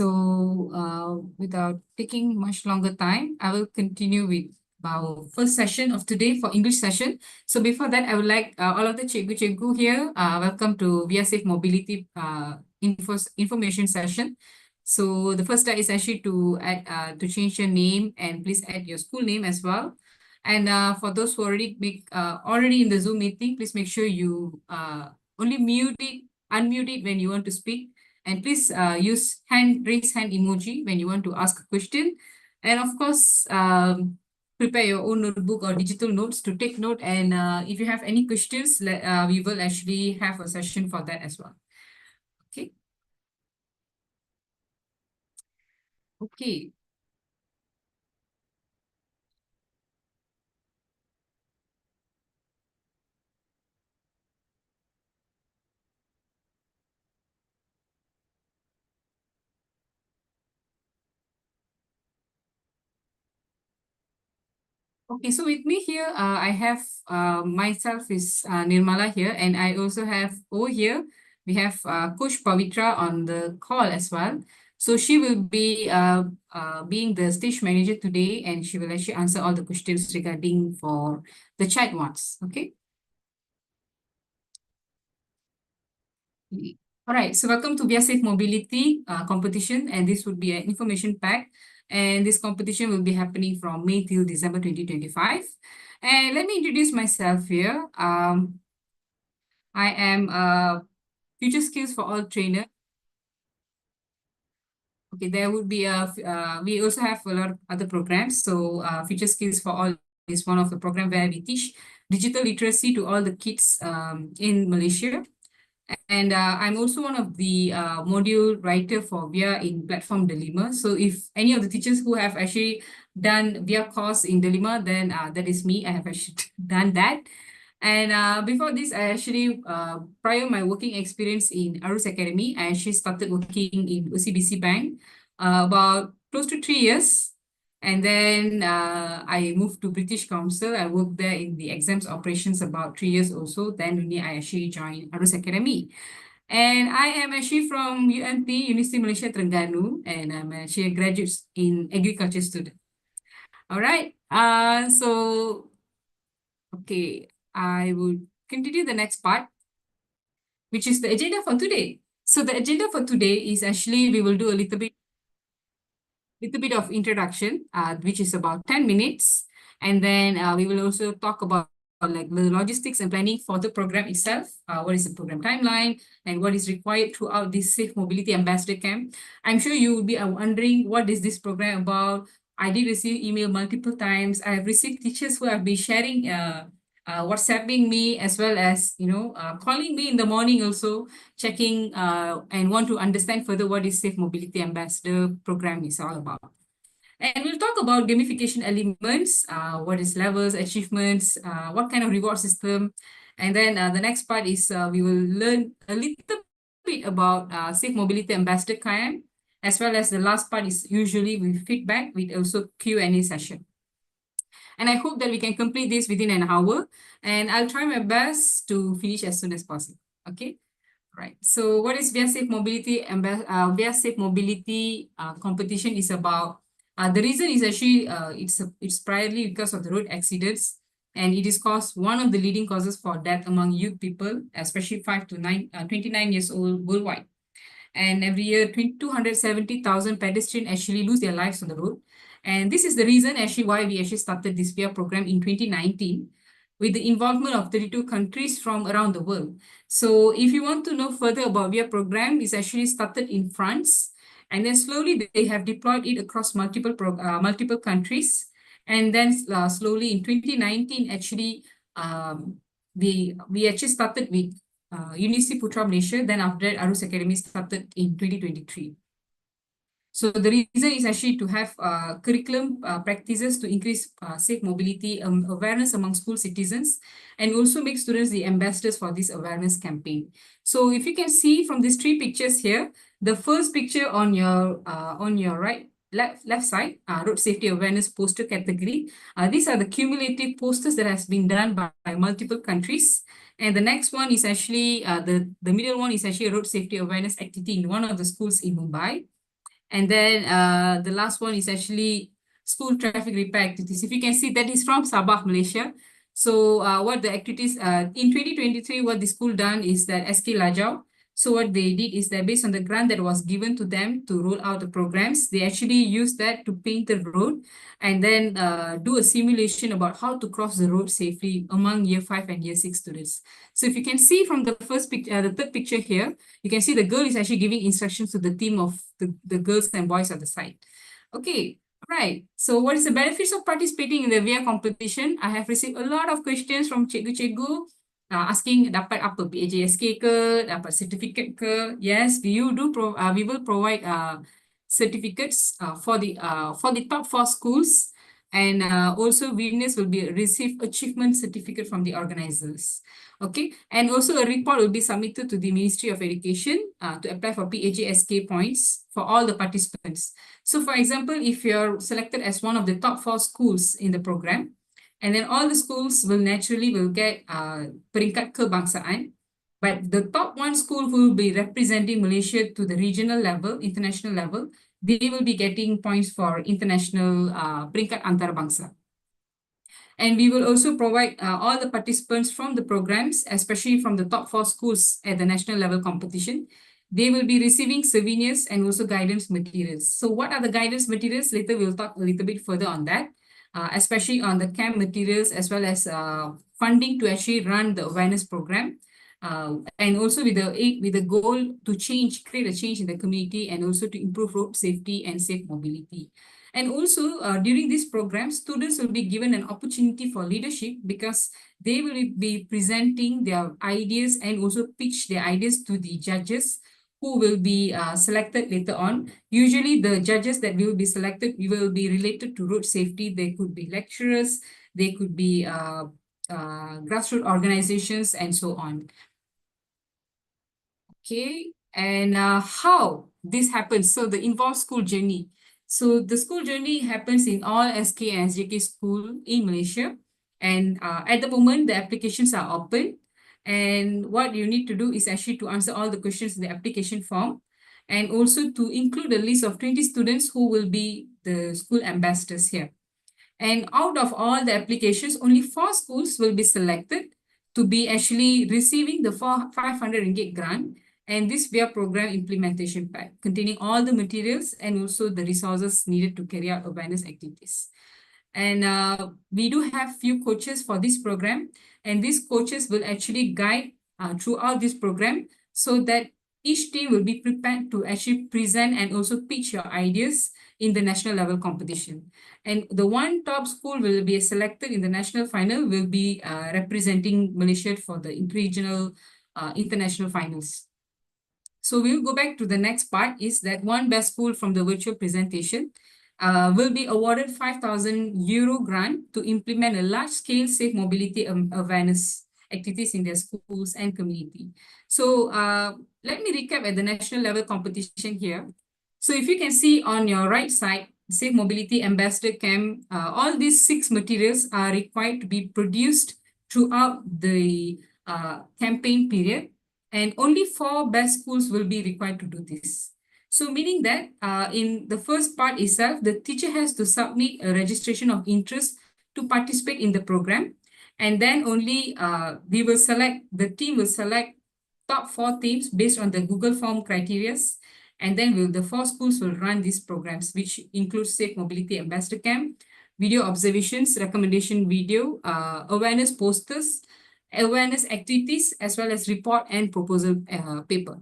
Without taking much longer time, I will continue with our first session of today for English session. So before that, I would like all of the cikgu here, welcome to Via Safe Mobility information session. So the first step is actually to add to change your name, and please add your school name as well. And for those who already in the Zoom meeting, please make sure you only unmute it when you want to speak. And please use raise hand emoji when you want to ask a question. And of course, prepare your own notebook or digital notes to take note. And if you have any questions, we will actually have a session for that as well. Okay. Okay. Okay, so with me here, I have myself is Nirmala here, and I also have over here, we have Coach Pavitra on the call as well. So she will be being the stage manager today, and she will actually answer all the questions regarding for the chat ones. Okay. All right, so welcome to Via Safe Mobility competition, and this would be an information pack. And this competition will be happening from May till December 2025. And let me introduce myself here. I am a Future Skills for All trainer. Okay, there would be we also have a lot of other programs. So Future Skills for All is one of the program where we teach digital literacy to all the kids in Malaysia. And I'm also one of the module writer for VIA in Platform Delima. So if any of the teachers who have actually done VIA course in Delima, then that is me. I have actually done that. And before this, I actually, prior my working experience in Arus Academy, I actually started working in OCBC Bank about close to 3 years. And then I moved to British Council. I worked there in the exams operations about 3 years also. Then only I actually joined Arus Academy. And I am actually from UMT, University Malaysia Terengganu, and I'm actually a graduate in agriculture student. All right. Okay, I will continue the next part, which is the agenda for today. So the agenda for today is actually we will do a little bit of introduction, which is about 10 minutes. And then we will also talk about like the logistics and planning for the program itself. What is the program timeline and what is required throughout this Safe Mobility Ambassador Camp. I'm sure you will be wondering what is this program about. I did receive email multiple times. I have received teachers who have been sharing WhatsApping me as well as, calling me in the morning also, checking and want to understand further what is Safe Mobility Ambassador program is all about. And we'll talk about gamification elements, what is levels, achievements, what kind of reward system. And then the next part is we will learn a little bit about Safe Mobility Ambassador Camp, as well as the last part is usually with feedback with also Q&A session. And I hope that we can complete this within an hour. And I'll try my best to finish as soon as possible. Okay. Right. So what is Via Safe Mobility? Via Safe Mobility competition is about. The reason is actually it's primarily because of the road accidents, and it is one of the leading causes for death among youth people, especially 5 to 29 years old worldwide. And every year, 270,000 pedestrians actually lose their lives on the road. And this is the reason actually why we actually started this VIA program in 2019 with the involvement of 32 countries from around the world. So if you want to know further about VIA program, it's actually started in France, and then slowly they have deployed it across multiple countries. And then slowly in 2019, actually, we actually started with University Putra Malaysia. Then after that, Arus Academy started in 2023. So the reason is actually to have curriculum practices to increase safe mobility awareness among school citizens, and also make students the ambassadors for this awareness campaign. So if you can see from these three pictures here, the first picture on your left side, road safety awareness poster category. These are the cumulative posters that has been done by multiple countries. And the next one is actually the middle one is actually a road safety awareness activity in one of the schools in Mumbai. And then the last one is actually school traffic repair activities. If you can see, that is from Sabah, Malaysia. So what the activities, in 2023, what the school done is that SK Lajau. So what they did is that based on the grant that was given to them to roll out the programs, they actually used that to paint the road and then do a simulation about how to cross the road safely among year 5 and year 6 students. So if you can see from the first picture, the third picture here, you can see the girl is actually giving instructions to the team of the girls and boys at the side. Okay, right. So what is the benefits of participating in the VR competition? I have received a lot of questions from cikgu-cikgu asking dapat apa, PAJSK ke, dapat certificate ke? Yes, we will provide certificates for the top 4 schools, and also winners will be receive achievement certificate from the organizers. Okay, and also a report will be submitted to the Ministry of Education to apply for PAJSK points for all the participants. So for example, if you're selected as one of the top 4 schools in the program, and then all the schools will get peringkat kebangsaan, but the top 1 school who will be representing Malaysia to the regional level, international level, they will be getting points for international peringkat antarabangsa. And we will also provide all the participants from the programs, especially from the top 4 schools at the national level competition. They will be receiving souvenirs and also guidance materials. So what are the guidance materials? Later we'll talk a little bit further on that, especially on the camp materials as well as funding to actually run the awareness program. And also with the goal to create a change in the community and also to improve road safety and safe mobility. And also during this program, students will be given an opportunity for leadership because they will be presenting their ideas and also pitch their ideas to the judges who will be selected later on. Usually the judges that will be selected will be related to road safety. They could be lecturers, they could be grassroots organizations and so on. Okay, and how this happens? So the involved school journey. So the school journey happens in all SK and SJK school in Malaysia. And at the moment, the applications are open. And what you need to do is actually to answer all the questions in the application form and also to include a list of 20 students who will be the school ambassadors here. And out of all the applications, only 4 schools will be selected to be actually receiving the 500 ringgit grant. And this VR program implementation pack containing all the materials and also the resources needed to carry out awareness activities. And we do have few coaches for this program, and these coaches will actually guide throughout this program so that each team will be prepared to actually present and also pitch your ideas in the national level competition. And the one top school will be selected in the national final will be representing Malaysia for the regional international finals. So we'll go back to the next part is that one best school from the virtual presentation will be awarded 5,000 euro grant to implement a large-scale safe mobility awareness activities in their schools and community. So let me recap at the national level competition here. So if you can see on your right side, Safe Mobility Ambassador Camp, all these 6 materials are required to be produced throughout the campaign period, and only 4 best schools will be required to do this. So meaning that in the first part itself, the teacher has to submit a registration of interest to participate in the program. And then only the team will select top 4 teams based on the Google form criteria. And then the 4 schools will run these programs, which includes Safe Mobility Ambassador Camp, video observations, recommendation video, awareness posters, awareness activities, as well as report and proposal paper.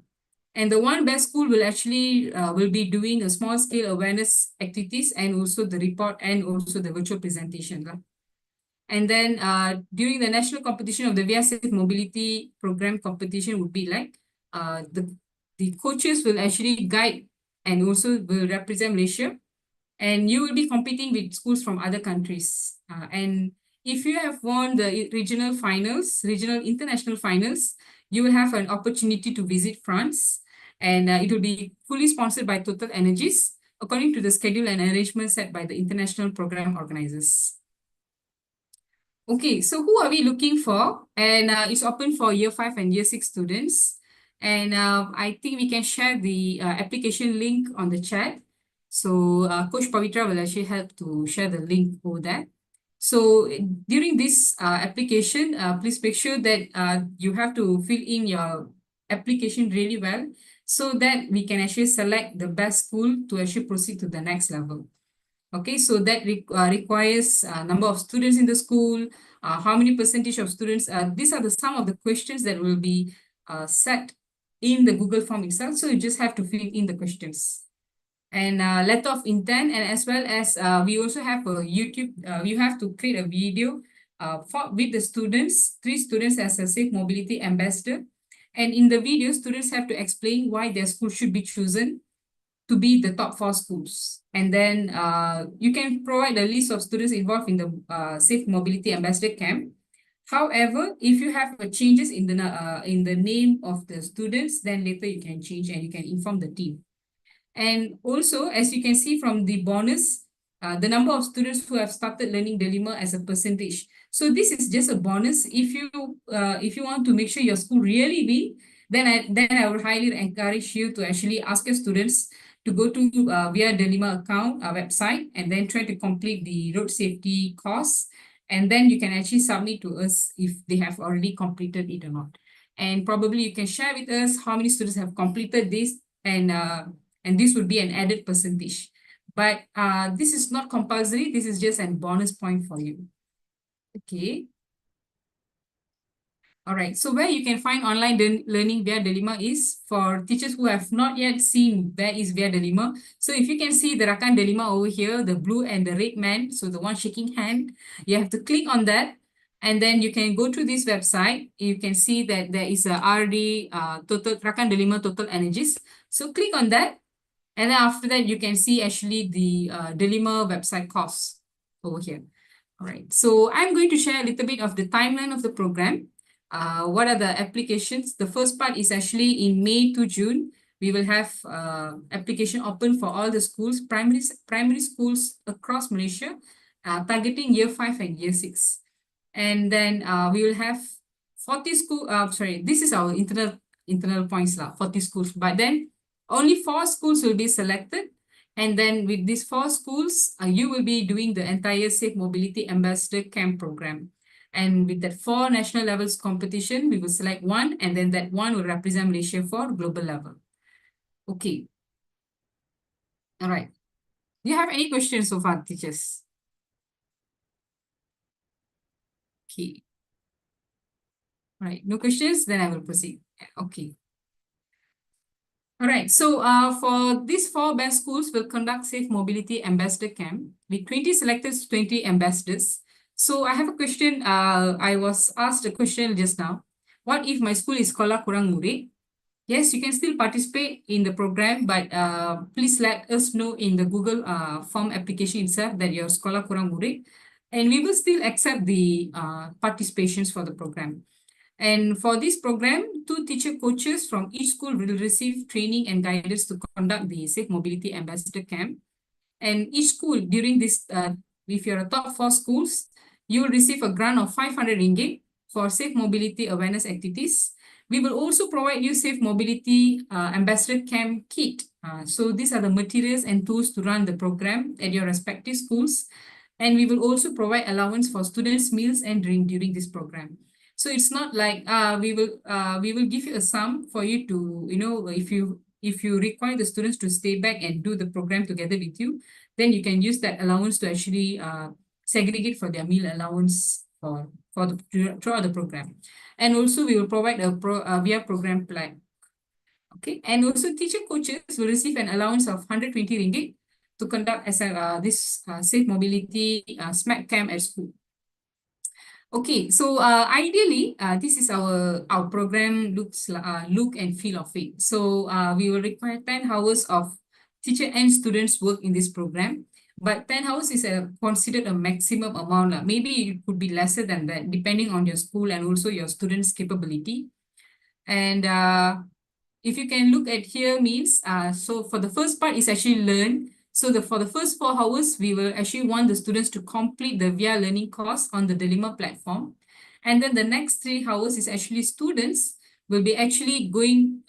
And the one best school will actually will be doing a small scale awareness activities and also the report and also the virtual presentation. And then during the national competition of the VR Safe Mobility Program competition would be like the coaches will actually guide and also will represent Malaysia. And you will be competing with schools from other countries. And if you have won the regional international finals, you will have an opportunity to visit France. And it will be fully sponsored by Total Energies, according to the schedule and arrangement set by the international program organizers. Okay, so who are we looking for? And it's open for year 5 and year 6 students. And I think we can share the application link on the chat. So Coach Pavitra will actually help to share the link over there. So during this application, please make sure that you have to fill in your application really well so that we can actually select the best school to actually proceed to the next level. Okay, so that requires number of students in the school, how many percentage of students. These are some of the questions that will be set in the Google form itself. So you just have to fill in the questions. And letter of intent, and as well as we also have a YouTube, you have to create a video with the students, 3 students as a Safe Mobility Ambassador. And in the video, students have to explain why their school should be chosen to be the top 4 schools. And then you can provide a list of students involved in the Safe Mobility Ambassador Camp. However, if you have changes in the name of the students, then later you can change and you can inform the team. And also, as you can see from the bonus, the number of students who have started learning Delima as a percentage. So this is just a bonus. If you want to make sure your school really win, then I would highly encourage you to actually ask your students to go to via Delima account, our website, and then try to complete the road safety course. And then you can actually submit to us if they have already completed it or not. And probably you can share with us how many students have completed this, and this would be an added percentage. But this is not compulsory. This is just a bonus point for you. Okay. All right. So where you can find online learning via Delima is for teachers who have not yet seen where is via Delima. So if you can see the Rakan Delima over here, the blue and the red man, so the one shaking hand, you have to click on that. And then you can go to this website. You can see that there is a RD total Rakan Delima total energies. So click on that. And then after that, you can see actually the Delima website course over here. All right. So I'm going to share a little bit of the timeline of the program. What are the applications? The first part is actually in May to June. We will have application open for all the schools, primary schools across Malaysia, targeting year 5 and year 6. And then we will have 40 school, this is our internal points, 40 schools. But then only 4 schools will be selected. And then with these 4 schools, you will be doing the entire Safe Mobility Ambassador Camp program. And with that 4 national levels competition, we will select one, and then that one will represent Malaysia for global level. Okay. All right. Do you have any questions so far, teachers? Okay. All right. No questions? Then I will proceed. Okay. All right, so for these 4 best schools, will conduct Safe Mobility Ambassador Camp with 20 selected 20 ambassadors. So I have a question. I was asked a question just now. What if my school is Sekolah Kurang Murid? Yes, you can still participate in the program, but please let us know in the Google form application itself that your Sekolah Kurang Murid, and we will still accept the participations for the program. And for this program, 2 teacher coaches from each school will receive training and guidance to conduct the Safe Mobility Ambassador Camp. And each school during this, if you're a top 4 schools, you will receive a grant of 500 ringgit for safe mobility awareness activities. We will also provide you Safe Mobility Ambassador Camp kit. So these are the materials and tools to run the program at your respective schools. And we will also provide allowance for students' meals and drink during this program. So it's not like we will give you a sum for you to, if you require the students to stay back and do the program together with you, then you can use that allowance to actually segregate for their meal allowance throughout the program. And also we will provide a via program plan. Okay, and also teacher coaches will receive an allowance of 120 ringgit to conduct this Safe Mobility SMAC camp at school. Okay, so ideally, this is our program look and feel of it. So we will require 10 hours of teacher and students work in this program, but 10 hours is considered a maximum amount. Maybe it could be lesser than that, depending on your school and also your students' capability. And if you can look at here means, so for the first part is actually learn. So for the first 4 hours, we will actually want the students to complete the VIA learning course on the Delima platform. And then the next 3 hours is actually students will be actually going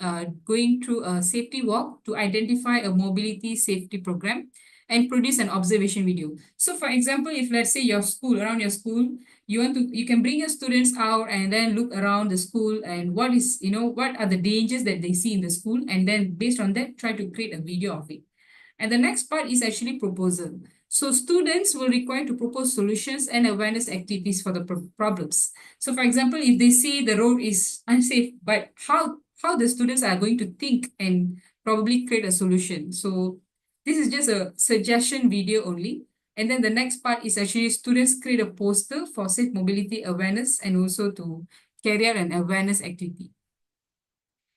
through a safety walk to identify a mobility safety program and produce an observation video. So for example, if let's say your school, around your school, you can bring your students out and then look around the school and what is, what are the dangers that they see in the school, and then based on that, try to create a video of it. And the next part is actually proposal. So students will require to propose solutions and awareness activities for the problems. So for example, if they see the road is unsafe, but how the students are going to think and probably create a solution. So this is just a suggestion video only. And then the next part is actually students create a poster for safe mobility awareness and also to carry out an awareness activity.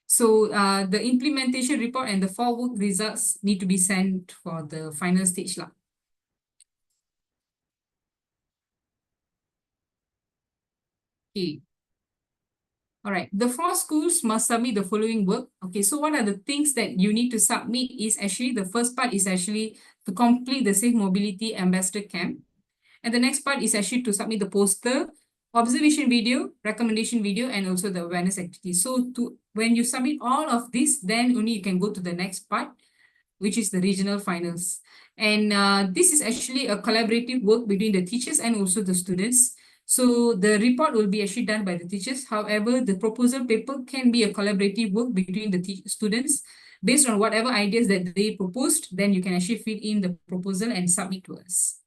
So the implementation report and the 4 work results need to be sent for the final stage lah. Okay. All right. The 4 schools must submit the following work. Okay. So what are the things that you need to submit is actually the first part is actually to complete the Safe Mobility Ambassador Camp. And the next part is actually to submit the poster, observation video, recommendation video, and also the awareness activity. So when you submit all of this, then only you can go to the next part, which is the regional finals. And this is actually a collaborative work between the teachers and also the students. So the report will be actually done by the teachers. However, the proposal paper can be a collaborative work between the students. Based on whatever ideas that they proposed, then you can actually fill in the proposal and submit to us.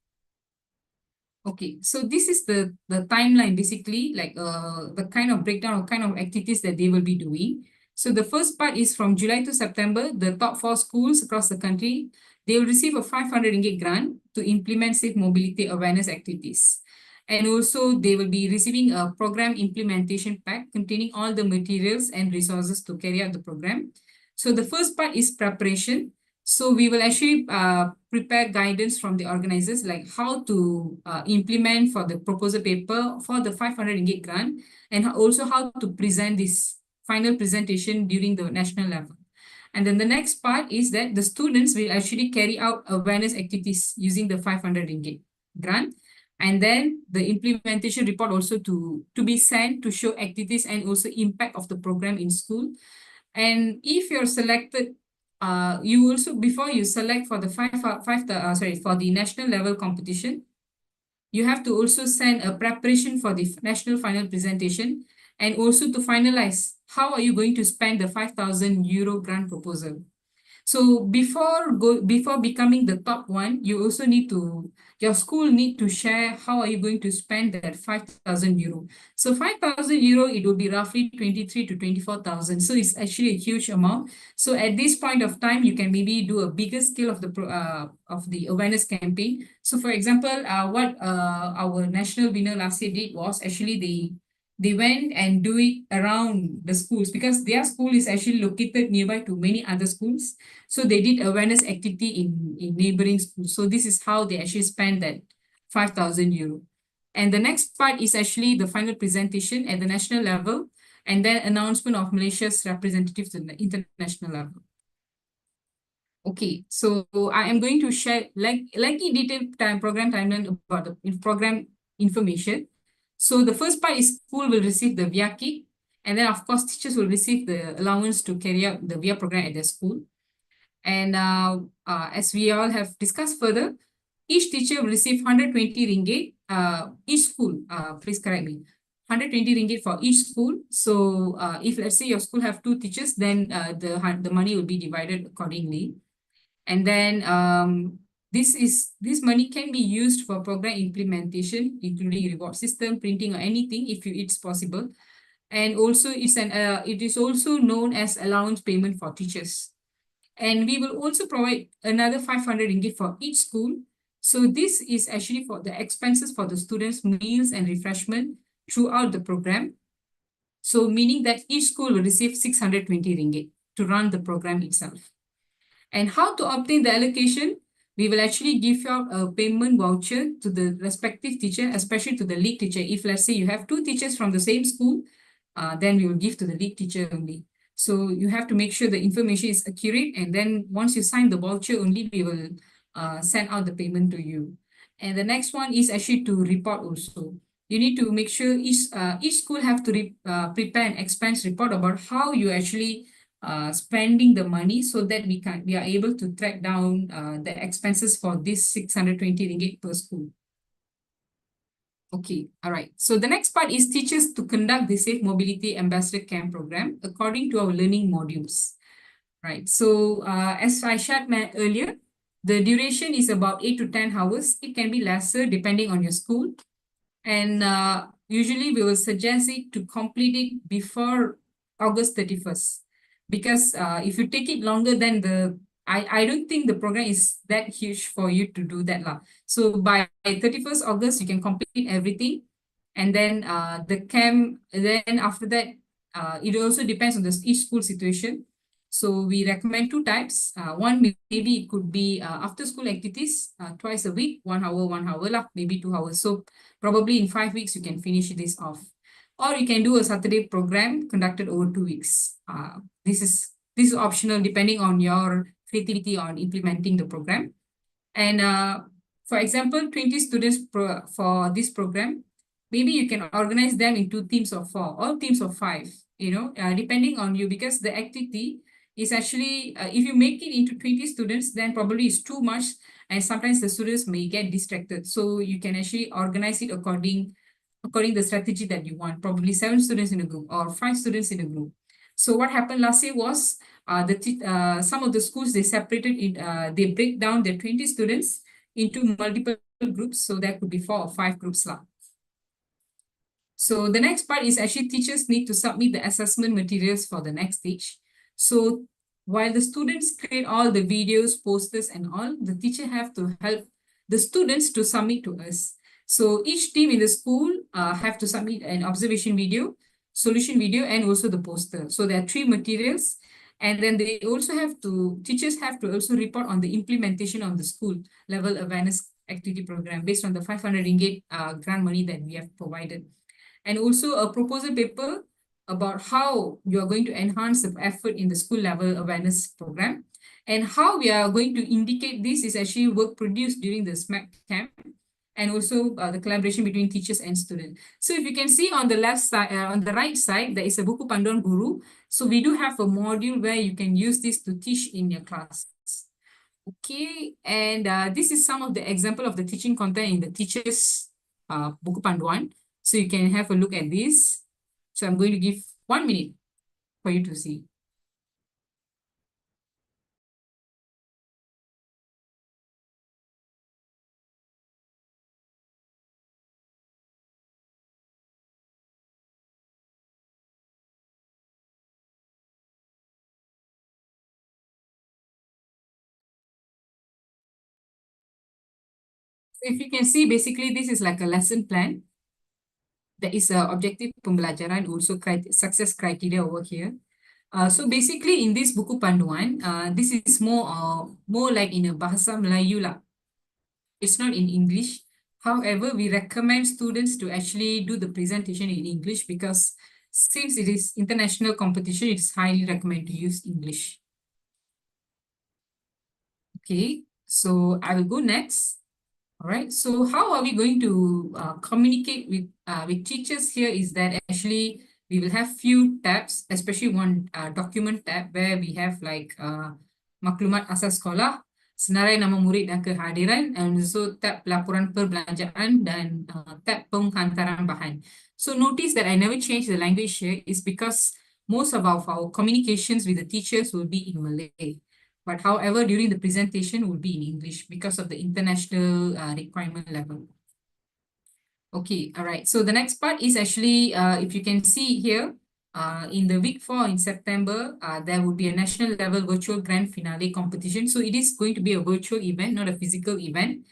Okay, so this is the timeline, basically, like the kind of breakdown of kind of activities that they will be doing. So the first part is from July to September, the top 4 schools across the country, they will receive a 500 ringgit grant to implement safe mobility awareness activities. And also they will be receiving a program implementation pack containing all the materials and resources to carry out the program. So the first part is preparation. So we will actually prepare guidance from the organizers, like how to implement for the proposal paper for the 500 ringgit grant, and also how to present this final presentation during the national level. And then the next part is that the students will actually carry out awareness activities using the 500 ringgit grant. And then the implementation report also to be sent to show activities and also impact of the program in school. And if you're selected, you also, before you select for the for the national level competition, you have to also send a preparation for the national final presentation and also to finalize how are you going to spend the 5,000 euro grant proposal. So before becoming the top one, you also need to, your school need to share how are you going to spend that 5,000 euro. So 5,000 euro, it will be roughly 23 to 24,000. So it's actually a huge amount. So at this point of time, you can maybe do a bigger scale of the awareness campaign. So for example, what our national winner last year did was actually they went and do it around the schools because their school is actually located nearby to many other schools. So they did awareness activity in neighboring schools. So this is how they actually spent that 5,000 euro. And the next part is actually the final presentation at the national level and then announcement of Malaysia's representatives at the international level. Okay, so I am going to share like detailed program timeline about the program information. So the first part is school will receive the VIA kit, and then of course teachers will receive the allowance to carry out the VIA program at their school. And as we all have discussed further, each teacher will receive 120 ringgit, each school, please correct me, 120 ringgit for each school. So if let's say your school have 2 teachers, then the money will be divided accordingly. And then this money can be used for program implementation, including reward system, printing, or anything if it's possible. And also it is also known as allowance payment for teachers. And we will also provide another 500 ringgit for each school. So this is actually for the expenses for the students' meals and refreshment throughout the program. So meaning that each school will receive 620 ringgit to run the program itself. And how to obtain the allocation? We will actually give out a payment voucher to the respective teacher, especially to the lead teacher. If let's say you have 2 teachers from the same school, then we will give to the lead teacher only. So you have to make sure the information is accurate. And then once you sign the voucher only, we will send out the payment to you. And the next one is actually to report also. you need to make sure each school have to prepare an expense report about how you actually spending the money so that we are able to track down the expenses for this 620 ringgit per school. Okay, all right. So the next part is teachers to conduct the Safe Mobility Ambassador Camp program according to our learning modules. Right. So as I shared earlier, the duration is about 8 to 10 hours. It can be lesser depending on your school. And usually we will suggest it to complete it before August 31st. Because if you take it longer than I don't think the program is that huge for you to do that lah. So by 31st August, you can complete everything. And then the camp, then after that, it also depends on each school situation. So we recommend two types. One, maybe it could be after school activities, twice a week, 1 hour lah, maybe 2 hours. So probably in 5 weeks, you can finish this off. Or you can do a Saturday program conducted over 2 weeks. This is optional depending on your creativity on implementing the program. And for example, 20 students for this program, maybe you can organize them into teams of 4 or teams of 5, depending on you, because the activity is actually, if you make it into 20 students, then probably it's too much. And sometimes the students may get distracted. So you can actually organize it according the strategy that you want, probably 7 students in a group or 5 students in a group. So what happened last year was some of the schools, they separated it, they break down their 20 students into multiple groups. So there could be 4 or 5 groups lah. So the next part is actually teachers need to submit the assessment materials for the next stage. So while the students create all the videos, posters and all, the teacher have to help the students to submit to us. So each team in the school have to submit an observation video, solution video, and also the poster. So there are 3 materials. And then teachers have to also report on the implementation of the school level awareness activity program based on the 500 ringgit grant money that we have provided. And also a proposal paper about how you are going to enhance the effort in the school level awareness program. And how we are going to indicate this is actually work produced during the SMAC camp, and also the collaboration between teachers and students. So if you can see on the left side, on the right side, there is a Buku Panduan Guru. So we do have a module where you can use this to teach in your class. Okay, and this is some of the example of the teaching content in the teachers Buku Panduan. So you can have a look at this. So I'm going to give 1 minute for you to see. So if you can see, basically this is like a lesson plan. There is a objective pembelajaran, also success criteria over here. So basically in this buku panduan, this is more like in a bahasa Melayu lah. It's not in English. However, we recommend students to actually do the presentation in English because since it is international competition, it's highly recommended to use English. Okay, so I will go next. All right, so how are we going to communicate with teachers here is that actually we will have few tabs, especially one document tab where we have like maklumat asas sekolah, senarai nama murid dan kehadiran, and also tab laporan perbelanjaan dan tab penghantaran bahan. So notice that I never changed the language here is because most of our communications with the teachers will be in Malay. But however, during the presentation will be in English because of the international requirement level. Okay, all right. So the next part is actually, if you can see here, in the week 4 in September, there will be a national level virtual grand finale competition. So it is going to be a virtual event, not a physical event.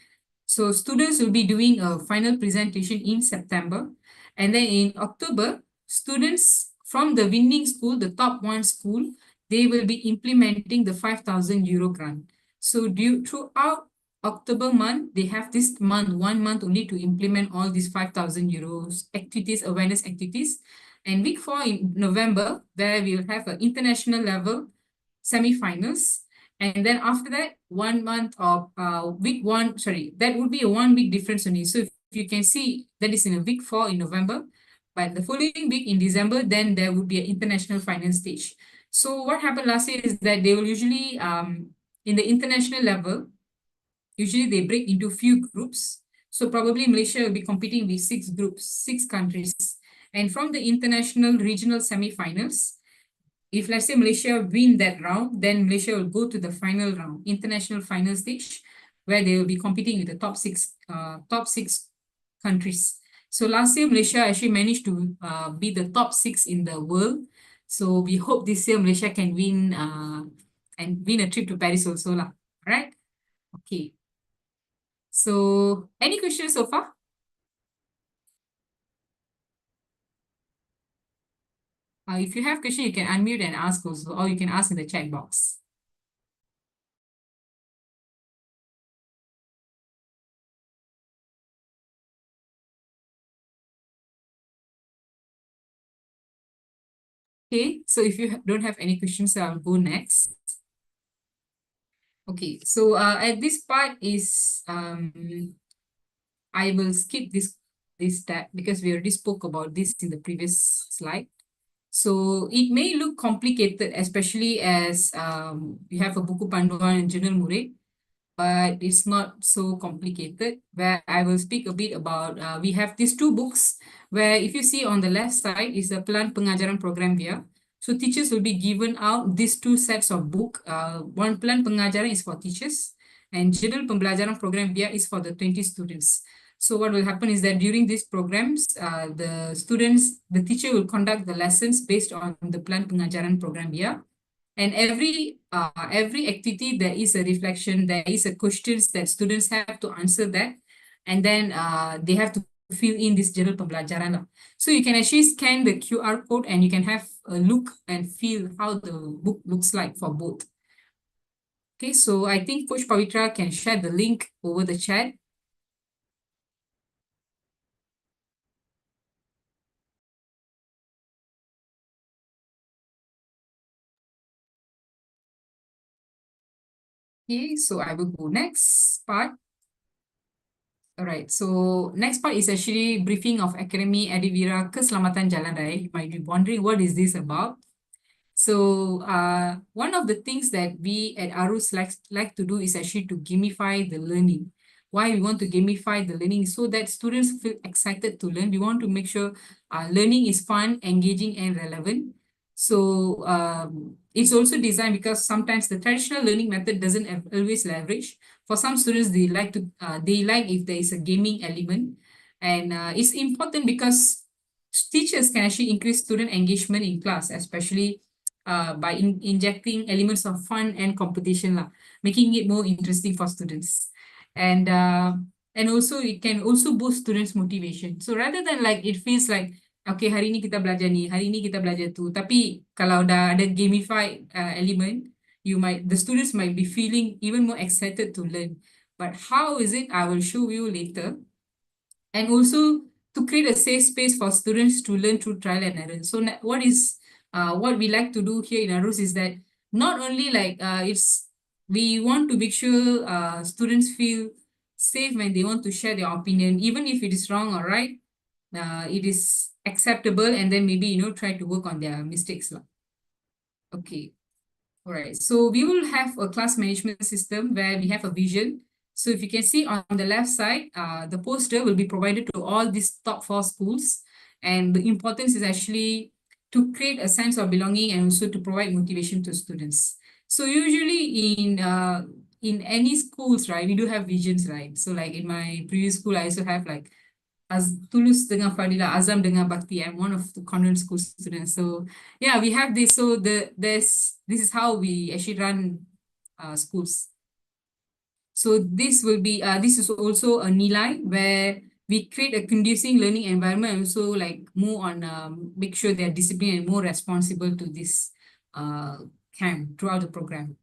So students will be doing a final presentation in September. And then in October, students from the winning school, the top 1 school, they will be implementing the 5,000 euro grant. So throughout October month, they have this month, 1 month only to implement all these 5,000 euros activities, awareness activities. And week 4 in November, where we will have an international level semi-finals. And then after that, 1 month of week 1, sorry, that would be a 1 week difference only. So if you can see, that is in a week 4 in November. But the following week in December, then there would be an international final stage. So what happened last year is that they will usually, in the international level, usually they break into few groups. So probably Malaysia will be competing with 6 groups, 6 countries. And from the international regional semi-finals, if let's say Malaysia win that round, then Malaysia will go to the final round, international final stage, where they will be competing with the top six countries. So last year Malaysia actually managed to be the top 6 in the world. So we hope this year Malaysia can win and win a trip to Paris also lah. All right. Okay. So any questions so far? If you have question, you can unmute and ask also, or you can ask in the chat box. Okay, so if you don't have any questions, I'll go next. Okay, so at this part is I will skip this tab because we already spoke about this in the previous slide. So it may look complicated, especially as we have a buku panduan and journal murid, but it's not so complicated. Where I will speak a bit about, we have these 2 books where if you see on the left side is the Pelan Pengajaran Program Via. So teachers will be given out these 2 sets of book. One Pelan Pengajaran is for teachers and Jurnal Pembelajaran Program Via is for the 20 students. So what will happen is that during these programs, the teacher will conduct the lessons based on the Pelan Pengajaran Program Via. And every activity, there is a reflection, there is a questions that students have to answer that. And then they have to fill in this general pembelajaran. So you can actually scan the QR code and you can have a look and feel how the book looks like for both. Okay, so I think Coach Pavitra can share the link over the chat. Okay, so I will go next part. All right, so next part is actually briefing of Akademi Adivira Keselamatan Jalan Raya. You might be wondering what is this about. So one of the things that we at Arus like to do is actually to gamify the learning. Why we want to gamify the learning so that students feel excited to learn. We want to make sure learning is fun, engaging, and relevant. So it's also designed because sometimes the traditional learning method doesn't always leverage. For some students, they like if there is a gaming element, and it's important because teachers can actually increase student engagement in class, especially by injecting elements of fun and competition, making it more interesting for students. And also it can also boost students' motivation. So rather than like it feels like, okay, hari ini kita belajar ni, hari ini kita belajar tu. Tapi kalau dah ada gamified element, the students might be feeling even more excited to learn. But how is it? I will show you later. And also to create a safe space for students to learn through trial and error. So what we like to do here in Arus is that not only like we want to make sure students feel safe when they want to share their opinion, even if it is wrong or right, it is acceptable, and then maybe try to work on their mistakes. Okay. All right, so we will have a class management system where we have a vision. So if you can see on the left side, the poster will be provided to all these top 4 schools. And the importance is actually to create a sense of belonging and also to provide motivation to students. So usually in any schools, right, we do have visions, right? So like in my previous school, I also have like Tulus dengan Fadila, Azam dengan Bakti. I'm one of the convent school students. So yeah, we have this. So this is how we actually run schools. So this will be this is also a nilai where we create a conducive learning environment and also like more on make sure they're disciplined and more responsible to this camp throughout the program.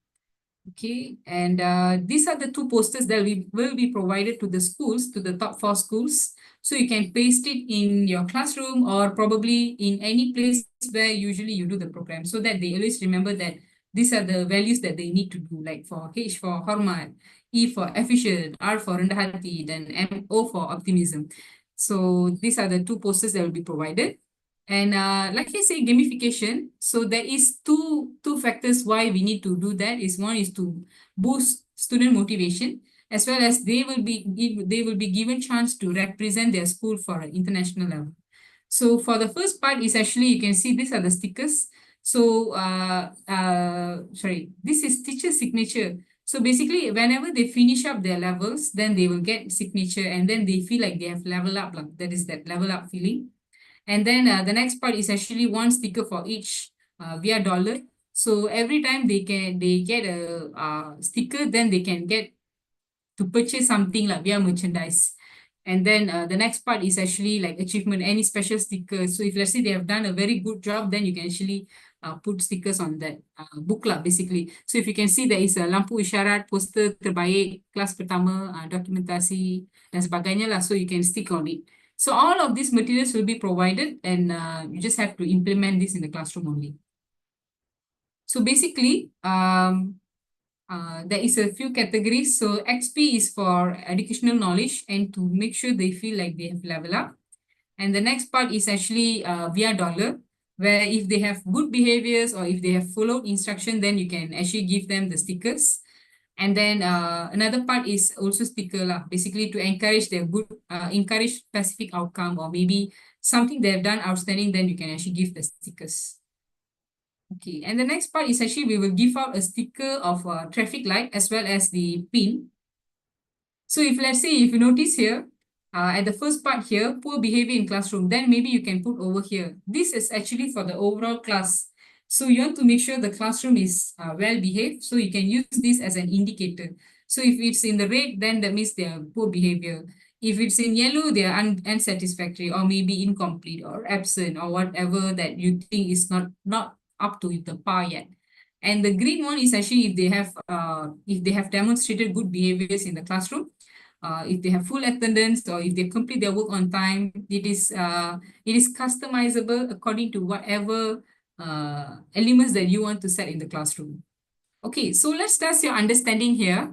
Okay, and these are the 2 posters that will be provided to the schools, to the top 4 schools. So you can paste it in your classroom or probably in any place where usually you do the program, so that they always remember that these are the values that they need to do, like for H for hormat, E for efficient, R for rendah hati, then O for optimism. So these are the two posters that will be provided. And like I say, gamification. So there is two factors why we need to do that. Is one is to boost student motivation, as well as they will be given chance to represent their school for an international level. So for the first part is actually, you can see these are the stickers. So sorry, this is teacher signature. So basically, whenever they finish up their levels, then they will get signature, and then they feel like they have level up. Like, that is that level up feeling. And then the next part is actually one sticker for each via dollar. So every time they get a sticker, then they can get to purchase something like via merchandise. And then the next part is actually like achievement, any special stickers. So if let's say they have done a very good job, then you can actually put stickers on that book lah, basically. So if you can see, there is a lampu isyarat, poster terbaik, kelas pertama, dokumentasi dan sebagainya lah. So you can stick on it. So all of these materials will be provided, and you just have to implement this in the classroom only. So basically, there is a few categories. So XP is for educational knowledge and to make sure they feel like they have level up. And the next part is actually via dollar, where if they have good behaviors or if they have followed instruction, then you can actually give them the stickers. And then another part is also sticker lah, basically to encourage their good, encourage specific outcome, or maybe something they have done outstanding, then you can actually give the stickers. Okay, and the next part is actually we will give out a sticker of a traffic light as well as the pin. So if let's say if you notice here, at the first part here, poor behavior in classroom, then maybe you can put over here. This is actually for the overall class. So you want to make sure the classroom is well behaved. So you can use this as an indicator. So if it's in the red, then that means they are poor behavior. If it's in yellow, they are unsatisfactory or maybe incomplete or absent or whatever that you think is not up to the par yet. And the green one is actually if they have demonstrated good behaviors in the classroom, if they have full attendance or if they complete their work on time, it is customizable according to whatever elements that you want to set in the classroom. Okay, so let's test your understanding here.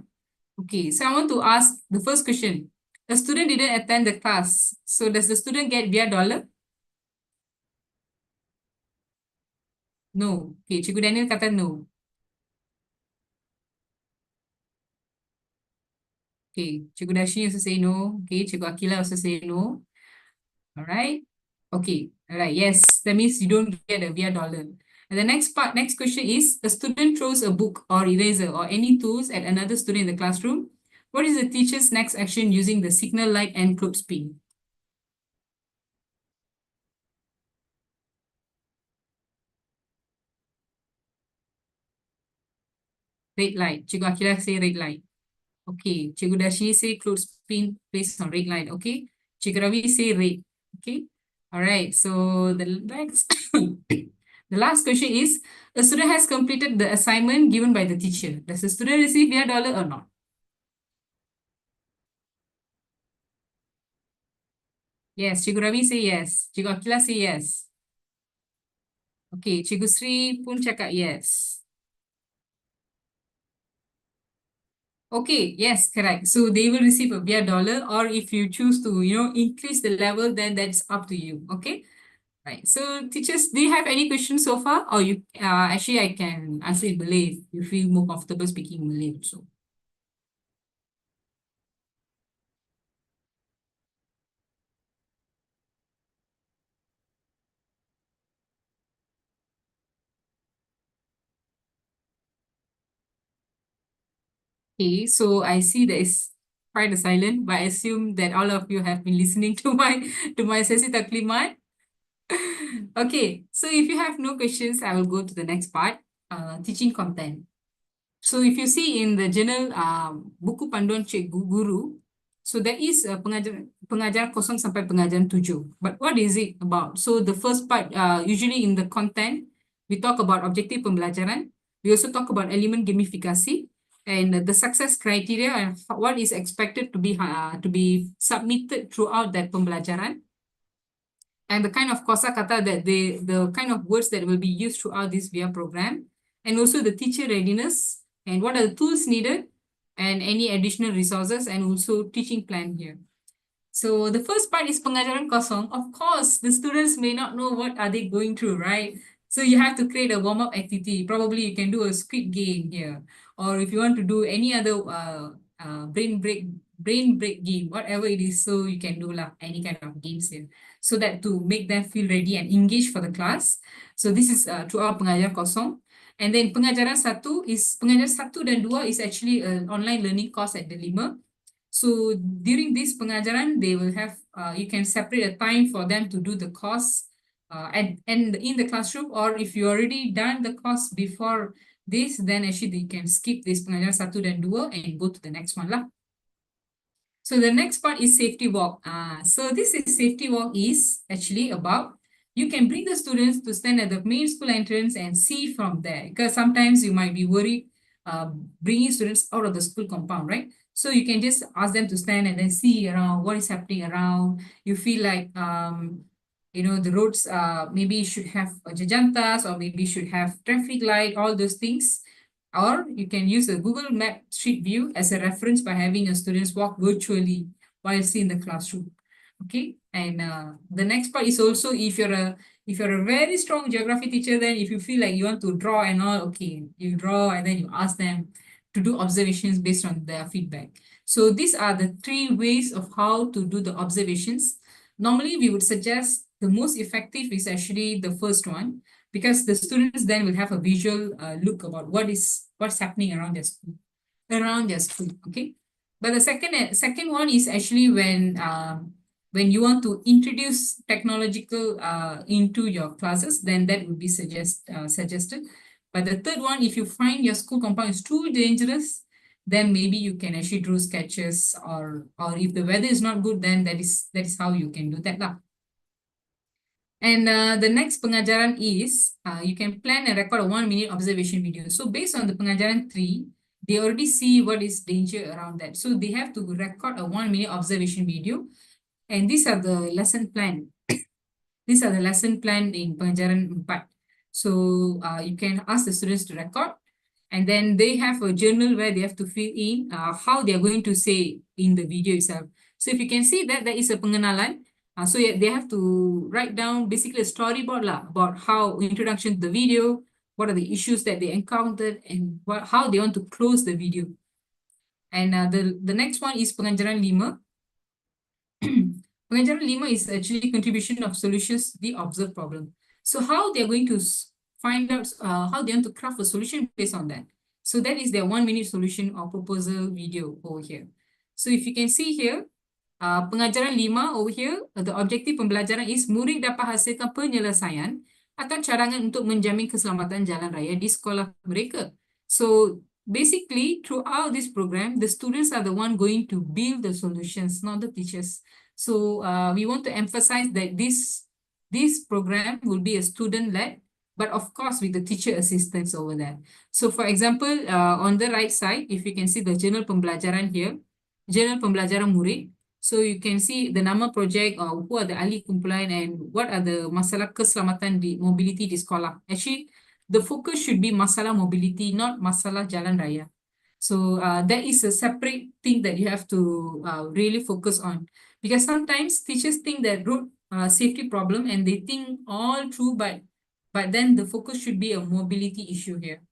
Okay, so I want to ask the first question. A student didn't attend the class. So does the student get via dollar? No. Okay, Cikgu Daniel kata no. Okay, Cikgu Darshini also say no. Okay, Cikgu Akila also say no. All right. Okay. All right. Yes, that means you don't get a via dollar. And the next question is, a student throws a book or eraser or any tools at another student in the classroom. What is the teacher's next action using the signal light and clothespin? Red light. Cikgu Akila say red light. Okay. Cikgu Darshini say clothespin based on red light. Okay. Cikgu Ravi say red. Okay. All right. So the next, the last question is, a student has completed the assignment given by the teacher. Does the student receive via dollar or not? Yes. Cikgu Ravi say yes. Cikgu Akila say yes. Okay. Cikgu Sri pun cakap yes. Okay, yes, correct. So they will receive a via dollar, or if you choose to, increase the level, then that's up to you. Okay. Right. So teachers, do you have any questions so far? Or you actually I can answer in Malay if you feel more comfortable speaking Malay also. Okay, so I see there is quite a silent, but I assume that all of you have been listening to my sesi taklimat. Okay, so if you have no questions, I will go to the next part, teaching content. So if you see in the journal buku panduan cikgu guru, so there is a pengajaran kosong sampai pengajaran 7. But what is it about? So the first part, usually in the content, we talk about objektif pembelajaran. We also talk about element gamifikasi and the success criteria and what is expected to be submitted throughout that pembelajaran. And the kind of kosakata that the kind of words that will be used throughout this VIA program, and also the teacher readiness and what are the tools needed, and any additional resources and also teaching plan here. So the first part is pengajaran kosong. Of course, the students may not know what are they going through, right? So you have to create a warm-up activity. Probably you can do a squid game here. Or if you want to do any other brain break game, whatever it is, so you can do lah, any kind of games here. So that to make them feel ready and engaged for the class. So this is throughout pengajaran kosong. And then pengajaran satu dan dua is actually an online learning course at Delima. So during this pengajaran, they will have, you can separate a time for them to do the course and in the classroom, or if you already done the course before this, then actually you can skip this pengajaran satu dan dua and go to the next one lah. So the next part is safety walk. So this is safety walk is actually about, you can bring the students to stand at the main school entrance and see from there, because sometimes you might be worried bringing students out of the school compound, right? So you can just ask them to stand and then see around what is happening around. You feel like, you know, the roads maybe should have jajantas, or maybe should have traffic light, all those things. Or you can use a Google Map Street View as a reference by having your students walk virtually while still in the classroom. Okay, and the next part is also, if you're a very strong geography teacher, then if you feel like you want to draw and all, okay, you draw and then you ask them to do observations based on their feedback. So these are the 3 ways of how to do the observations. Normally, we would suggest the most effective is actually the first one, because the students then will have a visual look about what's happening around their school, okay? But the second one is actually when you want to introduce technological into your classes, then that would be suggested. But the third one, if you find your school compound is too dangerous, then maybe you can actually draw sketches, or if the weather is not good, then that is how you can do that lah. And the next pengajaran is, you can plan and record a 1-minute observation video. So based on the pengajaran 3, they already see what is danger around that. So they have to record a 1-minute observation video. And these are the lesson plan. These are the lesson plan in pengajaran 4. So you can ask the students to record. And then they have a journal where they have to fill in how they are going to say in the video itself. So if you can see that, there is a pengenalan. So they have to write down basically a storyboard about how introduction to the video, what are the issues that they encountered, and how they want to close the video. And the next one is pengajaran 5. Pengajaran 5 is actually contribution of solutions to the observed problem. So how they're going to find out how they want to craft a solution based on that. So that is their 1-minute solution or proposal video over here. So if you can see here, pengajaran 5 over here, the objective pembelajaran is murid dapat hasilkan penyelesaian atau cadangan untuk menjamin keselamatan jalan raya di sekolah mereka. So basically, throughout this program, the students are the one going to build the solutions, not the teachers. So we want to emphasize that this program will be a student-led, but of course with the teacher assistance over there. So for example, on the right side, if you can see the journal pembelajaran here, journal pembelajaran murid. So you can see the nama project, or who are the ahli kumpulan, and what are the masalah keselamatan di mobility di sekolah. Actually, the focus should be masalah mobility, not masalah jalan raya. So that is a separate thing that you have to really focus on. Because sometimes teachers think that road safety problem and they think all true, but then the focus should be a mobility issue here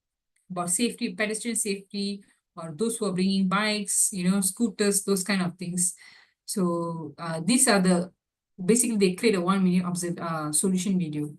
about safety, pedestrian safety, or those who are bringing bikes, you know, scooters, those kind of things. So these are basically they create a 1-minute solution video.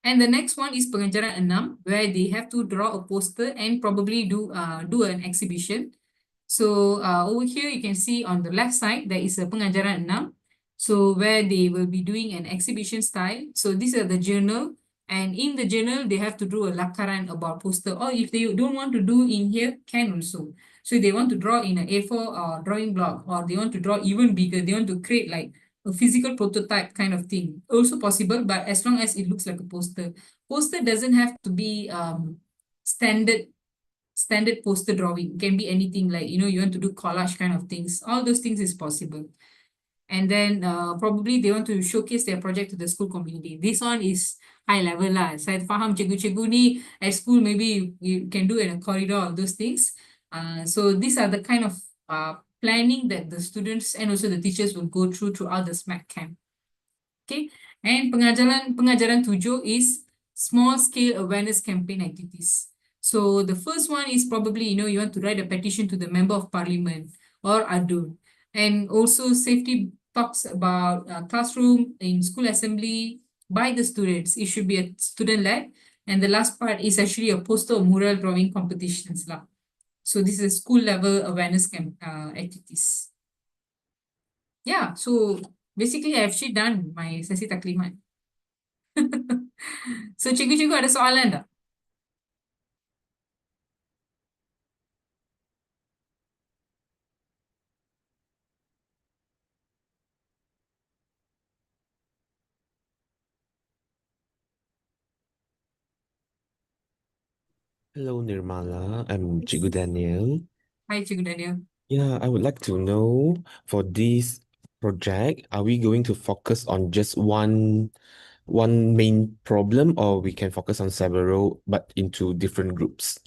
And the next one is pengajaran 6, where they have to draw a poster and probably do an exhibition. So over here, you can see on the left side, there is a pengajaran 6. So where they will be doing an exhibition style. So these are the journal. And in the journal, they have to do a lakaran about poster. Or if they don't want to do in here, can also. So they want to draw in an A4 or drawing block, or they want to draw even bigger. They want to create like a physical prototype kind of thing. Also possible, but as long as it looks like a poster. Poster doesn't have to be standard poster drawing. It can be anything, like, you know, you want to do collage kind of things. All those things is possible. And then probably they want to showcase their project to the school community. This one is high level lah. Saya faham cikgu-cikgu ni at school maybe you can do in a corridor, all those things. So these are the kind of planning that the students and also the teachers will go through throughout the SMAC camp. Okay, and pengajaran 7 is small scale awareness campaign activities. So the first one is probably, you want to write a petition to the member of parliament or ADUN. And also safety talks about classroom in school assembly by the students. It should be a student-led. And the last part is actually a poster or mural drawing competitions lah. So this is school level awareness camp activities. Yeah, so basically I've actually done my sesi taklimat. So cikgu-cikgu ada soalan tak? Hello, Nirmala. I'm Cikgu Daniel. Hai Cikgu Daniel. Yeah, I would like to know for this project, are we going to focus on just one main problem, or we can focus on several but into different groups?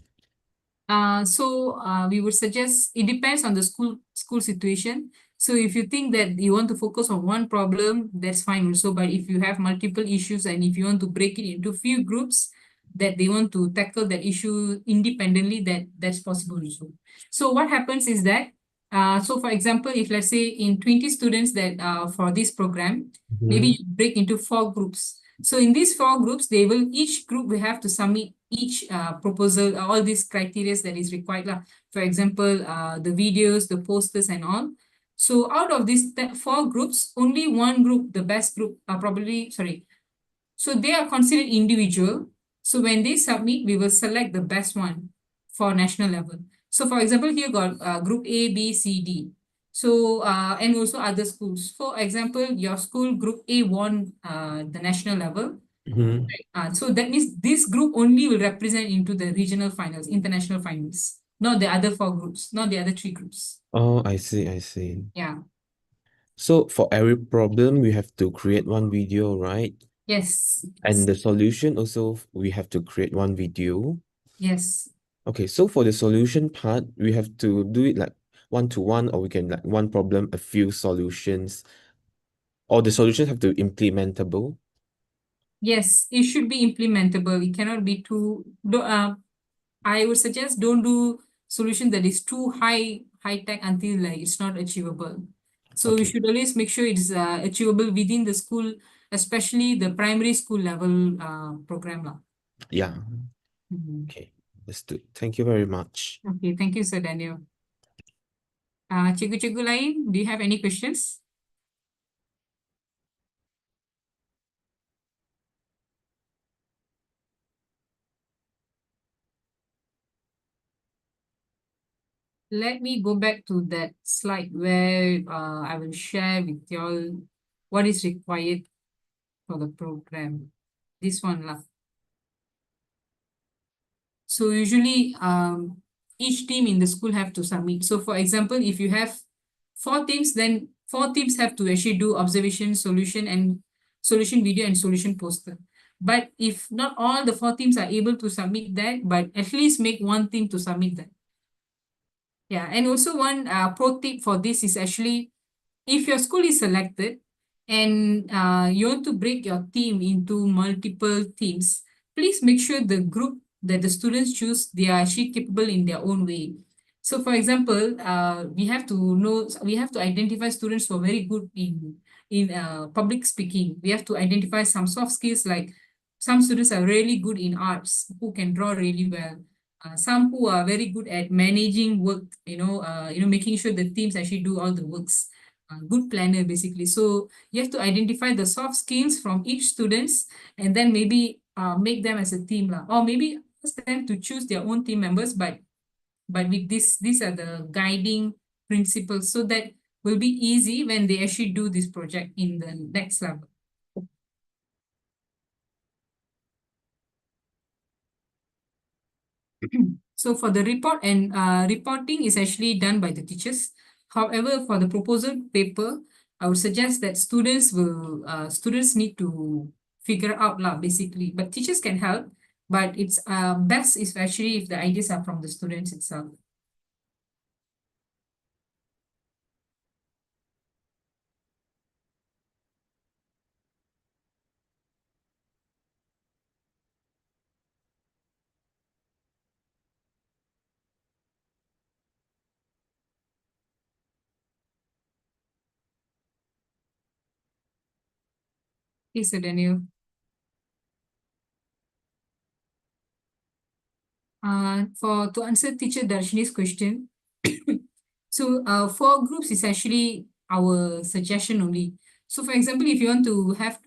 We would suggest it depends on the school situation. So if you think that you want to focus on one problem, that's fine also. But if you have multiple issues and if you want to break it into few groups that they want to tackle that issue independently, that's possible also. So what happens is that so for example, if let's say in 20 students that for this program, maybe you break into 4 groups. So in these 4 groups, each group will have to submit each proposal, all these criteria that is required. For example, the videos, the posters and all. So out of these 4 groups, only one group, the best group, so they are considered individual. So when they submit, we will select the best one for national level. So for example, here got group A, B, C, D. So, and also other schools. For example, your school group A won the national level. So that means this group only will represent into the regional finals, international finals, not the other 4 groups, not the other 3 groups. Oh, I see, I see. Yeah. So for every problem, we have to create one video, right? Yes. And the solution also, we have to create one video. Yes. Okay, so for the solution part, we have to do it like one-to-one, or we can like one problem, a few solutions, or the solutions have to implementable. Yes, it should be implementable. It cannot be too. I would suggest don't do solution that is too high tech until like it's not achievable. So we Okay. should always make sure it is achievable within the school, especially the primary school level program lah. Yeah. Okay. Understood. Thank you very much. Okay, thank you, Sir Daniel. Cikgu-cikgu lain, do you have any questions? Let me go back to that slide where I will share with you all what is required for the program. This one lah. So usually each team in the school have to submit. So for example, if you have 4 teams, then 4 teams have to actually do observation, solution, and solution video and solution poster. But if not all the 4 teams are able to submit that, but at least make one team to submit that. Yeah, and also one pro tip for this is actually if your school is selected and you want to break your team into multiple teams, please make sure the group that the students choose, they are actually capable in their own way. So for example, we have to identify students who are very good in public speaking. We have to identify some soft skills like some students are really good in arts, who can draw really well. Some who are very good at managing work, making sure the teams actually do all the works. Good planner basically. So you have to identify the soft skills from each students and then maybe make them as a team lah. Or maybe ask them to choose their own team members, but with these are the guiding principles so that will be easy when they actually do this project in the next level. So for the report and reporting is actually done by the teachers. However, for the proposal paper, I would suggest that students need to figure out lah basically, but teachers can help. But it's best is actually if the ideas are from the students itself. Okay, so Daniel, for to answer teacher Darshini's question, so four groups is actually our suggestion only. So for example, if you want to have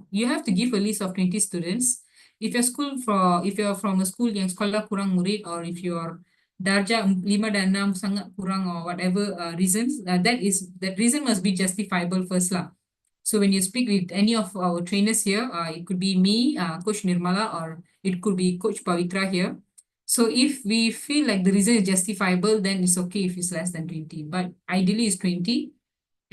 you have to give a list of 20 students. If you're from a school yang sekolah kurang murid, or if you're darjah 5 dan 6 sangat kurang, or whatever reasons, that reason must be justifiable first lah. So when you speak with any of our trainers here, it could be me, Coach Nirmala, or it could be Coach Pavitra here. So if we feel like the reason is justifiable, then it's okay if it's less than 20, but ideally it's 20.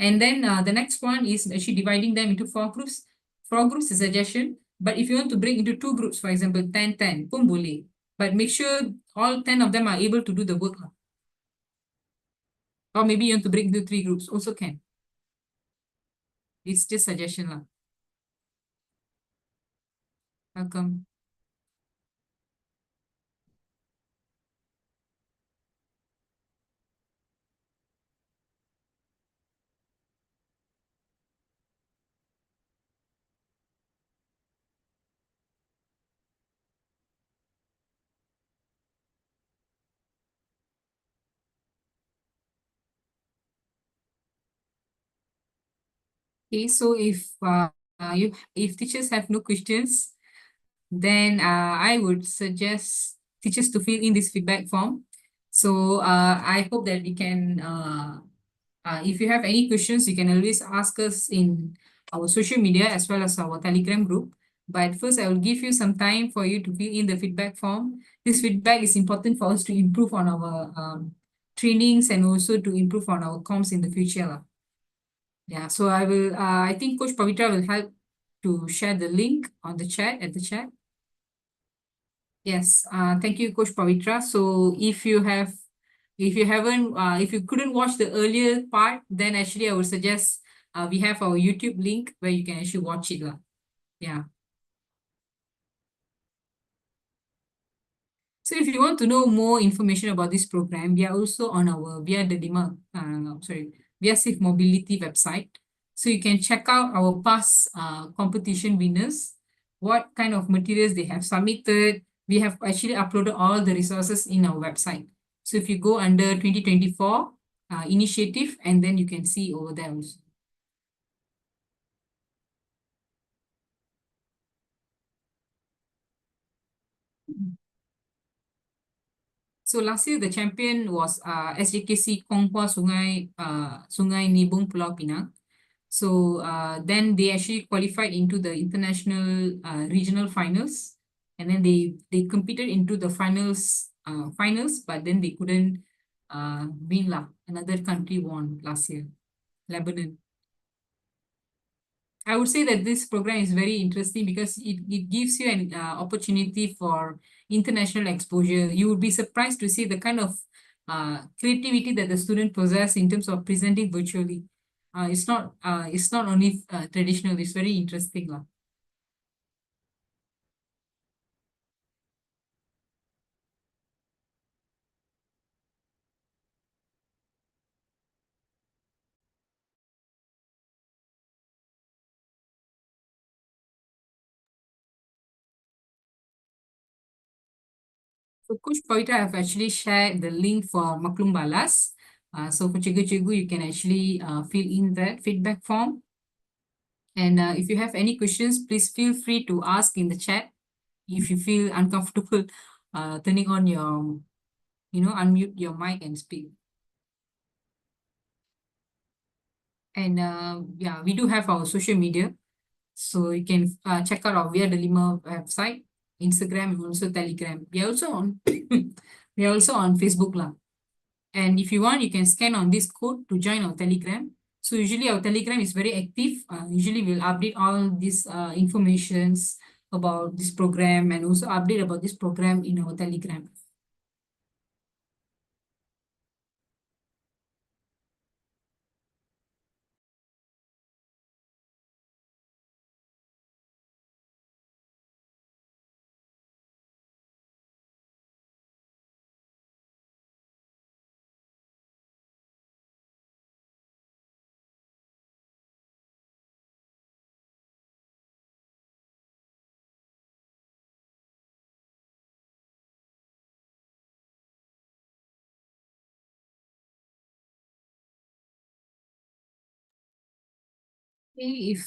And then the next one is actually dividing them into four groups. Four groups is a suggestion, but if you want to break into two groups, for example, 10-10, pun boleh. But make sure all 10 of them are able to do the work lah. Or maybe you want to break into three groups, also can. It's just suggestion lah. Welcome. Okay, so if teachers have no questions, then I would suggest teachers to fill in this feedback form. So I hope that we can, if you have any questions, you can always ask us in our social media as well as our Telegram group. But first, I will give you some time for you to fill in the feedback form. This feedback is important for us to improve on our trainings and also to improve on our comms in the future lah. Yeah, so I think Coach Pavitra will help to share the link on the chat, at the chat. Yes, thank you, Coach Pavitra. So if you couldn't watch the earlier part, then actually I would suggest we have our YouTube link where you can actually watch it lah. Yeah. So if you want to know more information about this program, we are also on our Via Safe Mobility website. So you can check out our past competition winners, what kind of materials they have submitted. We have actually uploaded all the resources in our website. So if you go under 2024 initiative, and then you can see over there also. So last year the champion was SJKC Konghua Sungai Nibung Pulau Pinang. So then they actually qualified into the international regional finals, and then they competed into the finals, but then they couldn't win lah. Another country won last year, Lebanon. I would say that this program is very interesting because it gives you an opportunity for international exposure. You would be surprised to see the kind of creativity that the student possess in terms of presenting virtually. It's not only traditional, it's very interesting lah. So Coach Pavitra have actually shared the link for Maklum Balas. So for Cikgu-Cikgu, you can actually fill in that feedback form. And if you have any questions, please feel free to ask in the chat. If you feel uncomfortable turning on your, unmute your mic and speak. And yeah, we do have our social media. So you can check out our Via Delima website, Instagram, and also Telegram. We are also on we are also on Facebook lah. And if you want, you can scan on this code to join our Telegram. So usually our Telegram is very active. Usually we'll update all these informations about this program and also update about this program in our Telegram. Okay,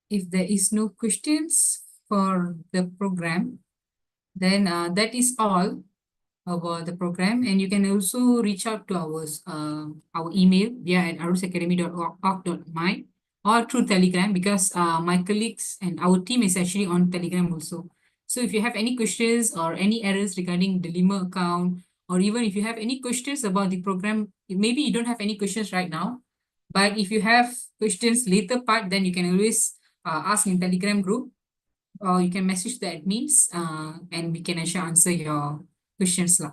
if there is no questions for the program, then that is all about the program, and you can also reach out to our email via at arusacademy.org.my or through Telegram, because my colleagues and our team is actually on Telegram also. So if you have any questions or any errors regarding the Lima account, or even if you have any questions about the program, maybe you don't have any questions right now, but if you have questions later part, then you can always ask in Telegram group, or you can message the admins, and we can actually answer your questions lah.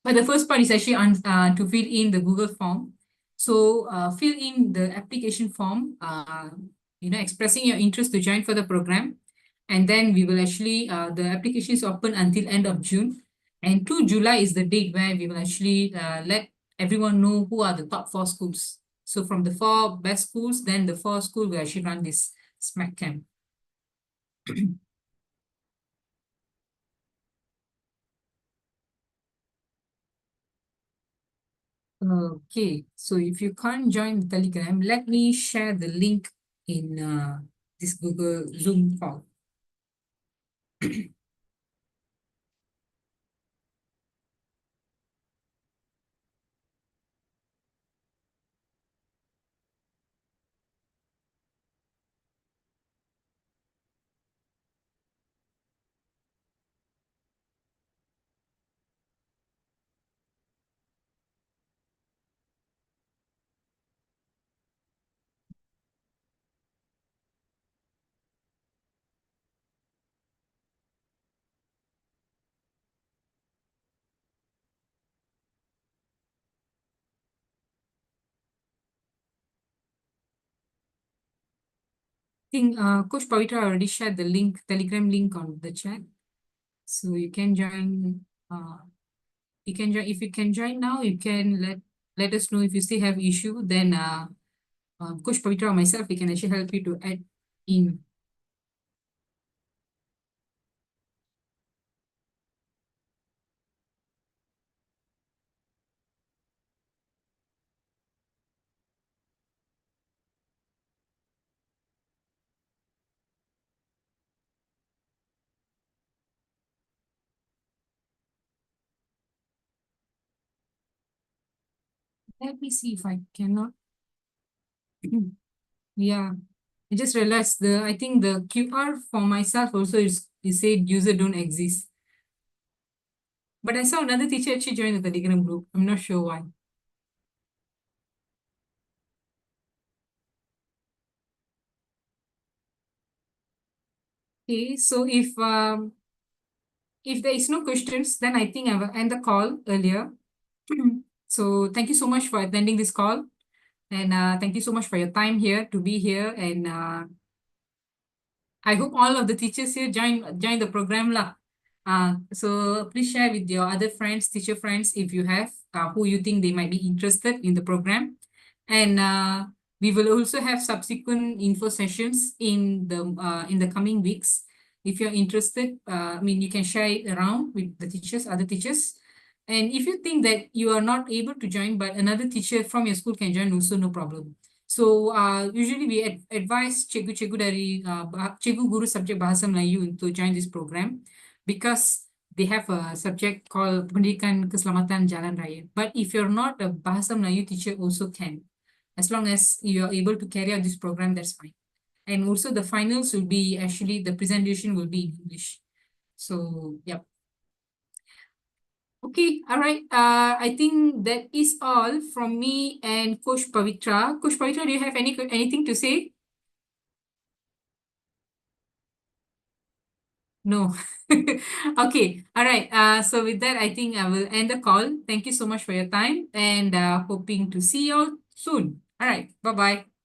But the first part is actually to fill in the Google form. So fill in the application form, expressing your interest to join for the program. And then we will actually, the application is open until end of June. And 2 July is the date where we will actually let everyone know who are the top 4 schools. So from the 4 best schools, then the 4 schools will actually run this SMAC camp. Okay, so if you can't join the Telegram, let me share the link in this Google Zoom call. I think Coach Pavitra already shared the link, Telegram link on the chat. So you can join. You can join. If you can join now, you can let us know if you still have issue. Then Coach Pavitra or myself, we can actually help you to add in. Let me see if I cannot. Yeah, I just realized I think the QR for myself also is said user don't exist. But I saw another teacher actually join the Telegram group. I'm not sure why. Okay, so if there is no questions, then I think I will end the call earlier. So thank you so much for attending this call, and thank you so much for your time here to be here, and I hope all of the teachers here join the program lah. So please share with your other friends, teacher friends, if you have who you think they might be interested in the program. And we will also have subsequent info sessions in the coming weeks. If you're interested, I mean, you can share it around with the teachers, other teachers. And if you think that you are not able to join, but another teacher from your school can join, also no problem. So usually we advise cikgu-cikgu dari cikgu guru subjek Bahasa Melayu to join this program, because they have a subject called Pendidikan Keselamatan Jalan Raya. But if you're not a Bahasa Melayu teacher, also can. As long as you are able to carry out this program, that's fine. And also the finals will be actually, the presentation will be in English. So, yep. Okay, all right. I think that is all from me and Coach Pavitra. Coach Pavitra, do you have anything to say? No. Okay, all right. So with that, I think I will end the call. Thank you so much for your time, and hoping to see you all soon. All right, bye-bye.